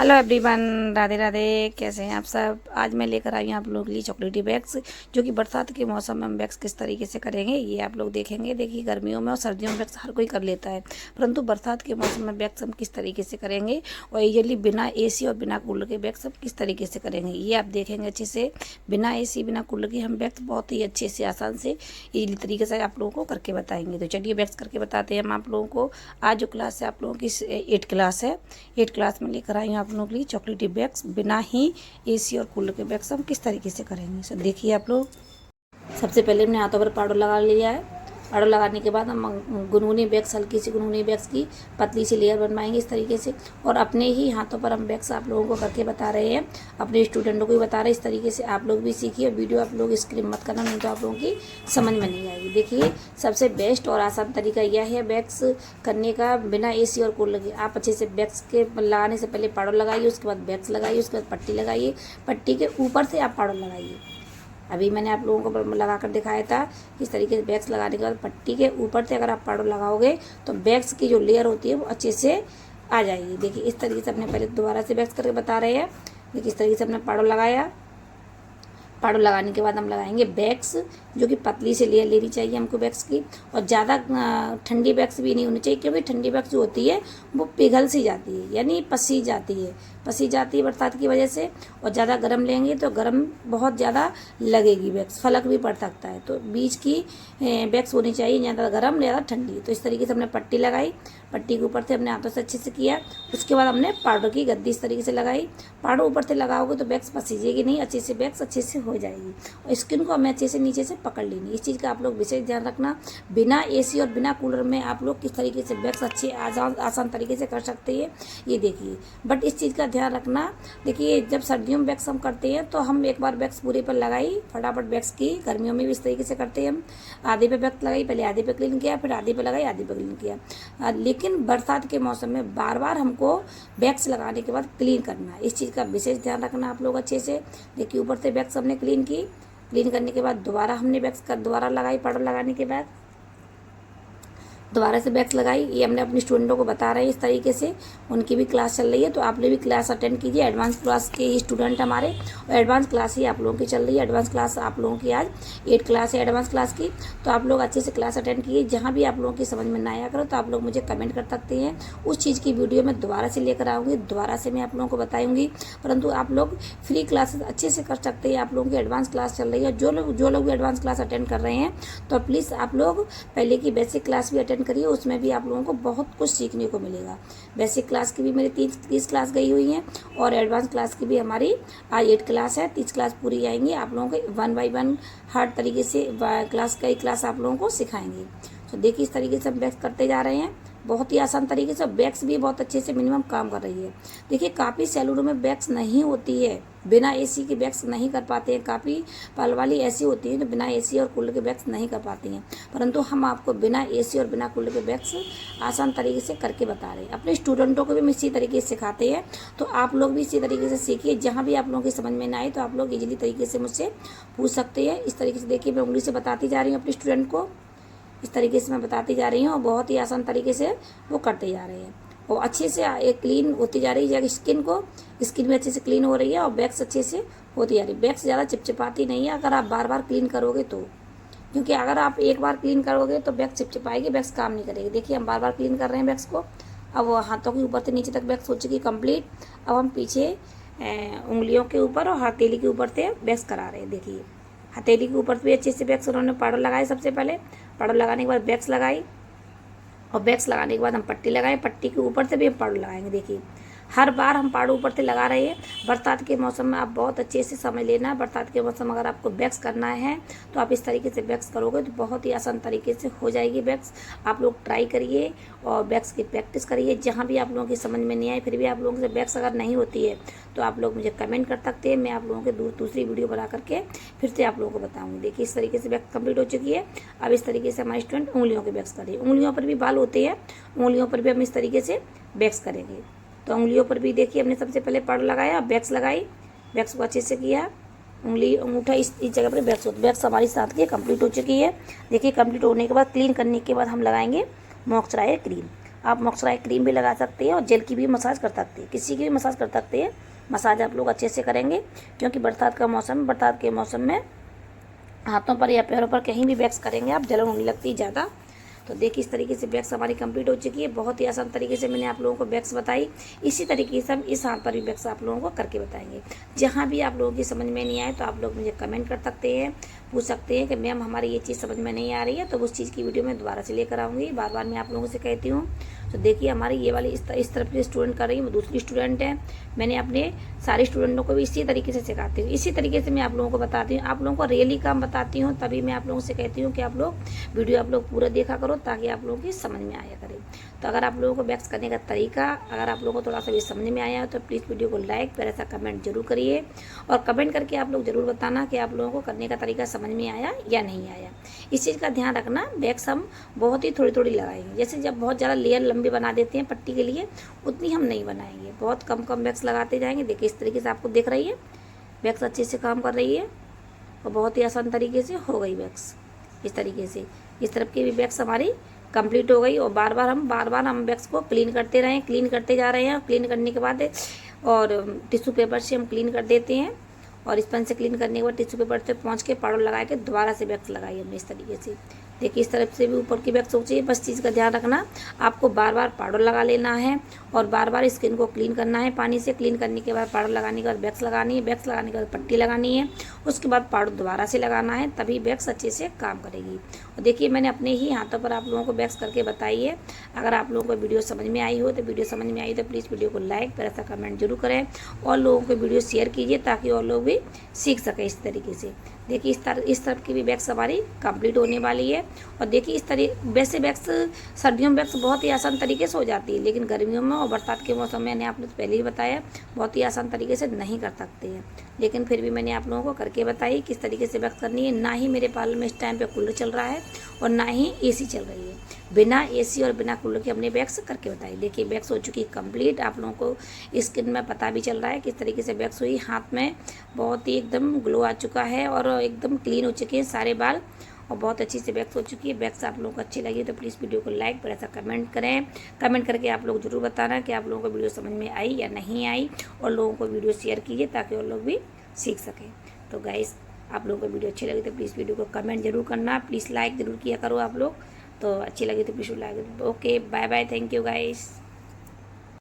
Hello everyone, Radhe Radhe. कैसे हैं आप सब। आज मैं लेकर आई हूँ आप लोगों के लिए चॉकलेटी बैग्स, जो कि बरसात के मौसम में हम बैग्स किस तरीके से करेंगे ये आप लोग देखेंगे। देखिए, गर्मियों में और सर्दियों में बैग्स हर कोई कर लेता है, परंतु बरसात के मौसम में बैग्स हम किस तरीके से करेंगे और यूजली बिना AC और बिना कूलर के बैग्स हम किस तरीके से करेंगे ये आप देखेंगे अच्छे से। बिना AC बिना कूलर के हम बैग्स बहुत ही अच्छे से, आसान से, ईजिली तरीके से आप लोगों को करके बताएंगे। तो चलिए बैग्स करके बताते हैं हम आप लोगों को। आज जो क्लास है आप लोगों की 8 क्लास है। 8 क्लास में लेकर आई हूँ आप लोगों के लिए चॉकलेटी बैग्स बिना ही AC और कूलर के बैग्स हम किस तरीके से करेंगे। सो देखिए आप लोग। सबसे पहले हमने हाथों पर पाउडर लगा लिया है। पाउडर लगाने के बाद हम गुनगुनी बैग्स, हल्की सी गुनगुनी बैग्स की पतली सी लेयर बनवाएंगे इस तरीके से। और अपने ही हाथों पर हम बैग्स आप लोगों को करके बता रहे हैं, अपने स्टूडेंटों को भी बता रहे हैं। इस तरीके से आप लोग भी सीखिए। वीडियो आप लोग स्क्रीन मत करना, नहीं तो आप लोगों की समझ में नहीं आएगी। देखिए, सबसे बेस्ट और आसान तरीका यह है बैग्स करने का बिना AC और कूलर के। आप अच्छे से बैग्स के लगाने से पहले पाउडर लगाइए, उसके बाद बैग्स लगाइए, उसके बाद पट्टी लगाइए, पट्टी के ऊपर से आप पाउडर लगाइए। अभी मैंने आप लोगों को लगा कर दिखाया था। इस तरीके से बैग्स लगाने के बाद पट्टी के ऊपर से अगर आप पाउडर लगाओगे तो बैग्स की जो लेयर होती है वो अच्छे से आ जाएगी। देखिए, इस तरीके से अपने पहले दोबारा से बैग्स करके बता रहे हैं। देखिए, इस तरीके से हमने पाउडर लगाया। पाउडर लगाने के बाद हम लगाएंगे बैग्स, जो कि पतली से लेयर लेनी चाहिए हमको बैग्स की। और ज़्यादा ठंडी बैग्स भी नहीं होनी चाहिए, क्योंकि ठंडी बैग्स जो होती है वो पिघल सी जाती है, यानी पसी जाती है बरसात की वजह से। और ज़्यादा गर्म लेंगे तो गर्म बहुत ज़्यादा लगेगी, बैग्स फलक भी पड़ सकता है। तो बीच की बैग्स होनी चाहिए, ज़्यादा गर्म ज़्यादा ठंडी। तो इस तरीके से हमने पट्टी लगाई, पट्टी के ऊपर से हमने हाथों से अच्छे से किया। उसके बाद हमने पाउडर की गद्दी इस तरीके से लगाई। पाउडर ऊपर से लगाओगे तो बैग्स पसीजेगी नहीं, अच्छे से बैग्स अच्छे से हो जाएगी। और स्किन को हमें अच्छे से नीचे से पकड़ लेनी। इस चीज़ का आप लोग विशेष ध्यान रखना। बिना AC और बिना कूलर में आप लोग किस तरीके से बैग्स अच्छे आसान तरीके से कर सकते हैं ये देखिए। बट इस चीज़ का ध्यान रखना। देखिए, जब सर्दियों में बैग्स हम करते हैं तो हम एक बार बैग्स पूरे पर लगाई, फटाफट बैग्स की। गर्मियों में भी इस तरीके से करते हैं हम। आधे पे बैग्स लगाई, पहले आधे पे क्लीन किया, फिर आधे पे लगाई, आधे पे क्लीन किया। लेकिन बरसात के मौसम में बार बार हमको बैग्स लगाने के बाद क्लीन करना है। इस चीज़ का विशेष ध्यान रखना आप लोग अच्छे से। देखिए, ऊपर से बैग्स हमने क्लीन की। क्लीन करने के बाद दोबारा हमने बैग्स दोबारा लगाई। पाउडर लगाने के बाद दोबारा से बैग्स लगाई। ये हमने अपने स्टूडेंटों को बता रहे हैं इस तरीके से। उनकी भी क्लास चल रही है, तो आप लोग भी क्लास अटेंड कीजिए। एडवांस क्लास के स्टूडेंट हमारे, और एडवांस क्लास ही आप लोगों की चल रही है। एडवांस क्लास आप लोगों की आज 8 क्लास है एडवांस क्लास की। तो आप लोग अच्छे से क्लास अटेंड कीजिए। जहाँ भी आप लोगों की समझ में ना आया करो तो आप लोग मुझे कमेंट कर सकते हैं। उस चीज़ की वीडियो मैं दोबारा से लेकर आऊँगी, दोबारा से मैं आप लोगों को बताऊँगी। परंतु आप लोग फ्री क्लासेस अच्छे से कर सकते हैं। आप लोगों की एडवांस क्लास चल रही है। जो लोग भी एडवांस क्लास अटेंड कर रहे हैं तो प्लीज़ आप लोग पहले की बेसिक क्लास भी अटेंड करिए। उसमें भी आप लोगों को बहुत कुछ सीखने को मिलेगा। बेसिक क्लास की भी मेरी 30 क्लास गई हुई हैं, और एडवांस क्लास की भी हमारी आज 8 क्लास है। 30 क्लास पूरी आएंगी। आप लोगों को 1 बाय 1 हर तरीके से कई क्लास आप लोगों को सिखाएंगे। तो देखिए, इस तरीके से हम बैग्स करते जा रहे हैं बहुत ही आसान तरीके से। बैग्स भी बहुत अच्छे से मिनिमम काम कर रही है। देखिए, काफ़ी सैलूनों में बैग्स नहीं होती है, बिना AC के बैग्स नहीं कर पाते हैं। काफ़ी पल वाली ऐसी होती है जो बिना AC और कूलर के बैग्स नहीं कर पाती हैं। परंतु हम आपको बिना AC और बिना कूलर के बैग्स आसान तरीके से करके बता रहे हैं। अपने स्टूडेंटों को भी हम इसी तरीके से सिखाते हैं। तो आप लोग भी इसी तरीके से सीखिए। जहाँ भी आप लोगों की समझ में ना आए तो आप लोग इजीली तरीके से मुझसे पूछ सकते हैं। इस तरीके से देखिए, मैं उंगली से बताती जा रही हूँ अपने स्टूडेंट को। इस तरीके से मैं बताती जा रही हूँ, और बहुत ही आसान तरीके से वो करते जा रहे हैं। और अच्छे से एक क्लीन होती जा रही है। स्किन भी अच्छे से क्लीन हो रही है, और बैग्स अच्छे से होती जा रही है। बैग्स ज़्यादा चिपचिपाती नहीं है अगर आप बार बार क्लीन करोगे तो। क्योंकि अगर आप एक बार क्लीन करोगे तो बैग्स चिपचिपाएगी, बैग्स काम नहीं करेगी। देखिए, हम बार बार क्लीन कर रहे हैं बैग्स को। अब वो हाथों के ऊपर से नीचे तक बैग्स हो चुकी कंप्लीट। अब हम पीछे उंगलियों के ऊपर और हथेली के ऊपर से बैग्स करा रहे हैं। देखिए, हथेली के ऊपर भी अच्छे से बैग्स उन्होंने पाउडर लगाए। सबसे पहले पाउडर लगाने के बाद बैग्स लगाई, और बैग्स लगाने के बाद हम पट्टी लगाए। पट्टी के ऊपर से भी हम पाउडर लगाएंगे। देखिए, हर बार हम पाउडर ऊपर से लगा रहे हैं। बरसात के मौसम में आप बहुत अच्छे से समझ लेना। बरसात के मौसम में अगर आपको बैग्स करना है तो आप इस तरीके से बैग्स करोगे तो बहुत ही आसान तरीके से हो जाएगी बैग्स। आप लोग ट्राई करिए और बैग्स की प्रैक्टिस करिए। जहाँ भी आप लोगों की समझ में नहीं आए, फिर भी आप लोगों से बैग्स अगर नहीं होती है तो आप लोग मुझे कमेंट कर सकते हैं। मैं आप लोगों के दूसरी वीडियो बना करके फिर से आप लोगों को बताऊँगी। देखिए, इस तरीके से बैग्स कंप्लीट हो चुकी है। अब इस तरीके से हमारे स्टूडेंट उंगलियों के बैग्स करिए। उंगलियों पर भी बाल होते हैं, उंगलियों पर भी हम इस तरीके से बैग्स करेंगे। तो उंगलियों पर भी देखिए, हमने सबसे पहले पाउडर लगाया, बैग्स लगाई, बैग्स को अच्छे से किया। उंगली अंगूठा इस जगह पर बैग्स हमारी साथ की कंप्लीट हो चुकी है। देखिए, कंप्लीट होने के बाद क्लीन करने के बाद हम लगाएंगे मॉइस्चराइजर क्रीम। आप मॉइस्चराइज क्रीम भी लगा सकते हैं और जेल की भी मसाज कर सकते हैं, किसी की भी मसाज कर सकते हैं। मसाज आप लोग अच्छे से करेंगे, क्योंकि बरसात का मौसम, बरसात के मौसम में हाथों पर या पैरों पर कहीं भी वैक्स करेंगे आप, जलन होने लगती है ज़्यादा। तो देखिए इस तरीके से वैक्स हमारी कंप्लीट हो चुकी है। बहुत ही आसान तरीके से मैंने आप लोगों को वैक्स बताई। इसी तरीके से हम इस हाथ पर भी वैक्स आप लोगों को करके बताएंगे। जहाँ भी आप लोगों की समझ में नहीं आए तो आप लोग मुझे कमेंट कर सकते हैं, पूछ सकते हैं कि मैम हमारी ये चीज़ समझ में नहीं आ रही है, तो उस चीज़ की वीडियो मैं दोबारा से लेकर आऊँगी। बार बार मैं आप लोगों से कहती हूँ। तो देखिए हमारी ये वाली इस तरफ की स्टूडेंट कर रही है, वो दूसरी स्टूडेंट है। मैंने अपने सारे स्टूडेंटों को भी इसी तरीके से सिखाती हूँ, इसी तरीके से मैं आप लोगों को बताती हूँ। आप लोगों को रियली काम बताती हूँ, तभी मैं आप लोगों से कहती हूँ कि आप लोग वीडियो आप लोग पूरा देखा करो, ताकि आप लोगों की समझ में आया करे। तो अगर आप लोगों को वैक्स करने का तरीका अगर आप लोगों को थोड़ा सा भी समझ में आया हो तो प्लीज़ वीडियो को लाइक फिर ऐसा कमेंट जरूर करिए, और कमेंट करके आप लोग ज़रूर बताना कि आप लोगों को करने का तरीका समझ में आया या नहीं आया। इस चीज़ का ध्यान रखना, वैक्स हम बहुत ही थोड़ी थोड़ी लगाएंगे। जैसे जब बहुत ज़्यादा लेयर लंबी बना देते हैं पट्टी के लिए, उतनी हम नहीं बनाएंगे, बहुत कम कम वैक्स लगाते जाएंगे। देखिए इस तरीके से आपको दिख रही है वैक्स अच्छे से काम कर रही है, और बहुत ही आसान तरीके से हो गई वैक्स। इस तरीके से इस तरफ की भी वैक्स हमारी कंप्लीट हो गई, और बार बार हम वैक्स को क्लीन करते रहें, क्लीन करते जा रहे हैं। क्लीन करने के बाद और टिश्यू पेपर से हम क्लीन कर देते हैं, और स्पंज से क्लीन करने के बाद टिश्यू पेपर से पहुँच के पाउडर लगा के दोबारा से वैक्स लगाई हमने इस तरीके से। देखिए इस तरफ से भी ऊपर की वैक्स हो चाहिए। बस चीज़ का ध्यान रखना, आपको बार बार पाउडर लगा लेना है, और बार बार स्किन को क्लीन करना है पानी से। क्लीन करने के बाद पाउडर लगाने के बाद वैक्स लगानी है, वैक्स लगाने के बाद पट्टी लगानी है, उसके बाद पाउडर दोबारा से लगाना है, तभी वैक्स अच्छे से काम करेगी। और देखिए मैंने अपने ही हाथों पर आप लोगों को वैक्स करके बताई है। अगर आप लोगों को वीडियो समझ में आई हो तो प्लीज़ वीडियो को लाइक फिर ऐसा कमेंट जरूर करें, और लोगों को वीडियो शेयर कीजिए, ताकि और लोग भी सीख सकें इस तरीके से। देखिए इस तरफ की भी वैक्स हमारी कंप्लीट होने वाली है। और देखिए वैसे वैक्स सर्दियों में वैक्स बहुत ही आसान तरीके से हो जाती है, लेकिन गर्मियों में और बरसात के मौसम में मैंने आपने पहले ही बताया बहुत ही आसान तरीके से नहीं कर सकते हैं, लेकिन फिर भी मैंने आप लोगों को करके बताई किस तरीके से वैक्स करनी है। ना ही मेरे पार्लर में इस टाइम पे कूलर चल रहा है, और ना ही एसी चल रही है। बिना एसी और बिना कूलर के हमने वैक्स करके बताई। देखिए वैक्स हो चुकी कंप्लीट, आप लोगों को स्किन में पता भी चल रहा है किस तरीके से वैक्स हुई। हाथ में बहुत ही एकदम ग्लो आ चुका है, और एकदम क्लीन हो चुके हैं सारे बाल, और बहुत अच्छी से वैक्स हो चुकी है। वैक्स आप लोगों को अच्छी लगी तो प्लीज़ वीडियो को लाइक पर ऐसा कमेंट करें। कमेंट करके आप लोग ज़रूर बताना कि आप लोगों को वीडियो समझ में आई या नहीं आई, और लोगों को वीडियो शेयर कीजिए ताकि और लोग भी सीख सकें। तो गाइस आप लोगों को वीडियो अच्छी लगी तो प्लीज़ वीडियो को कमेंट जरूर करना, प्लीज़ लाइक ज़रूर किया करो आप लोग। तो अच्छी लगी तो please like. Okay bye bye, thank you guys.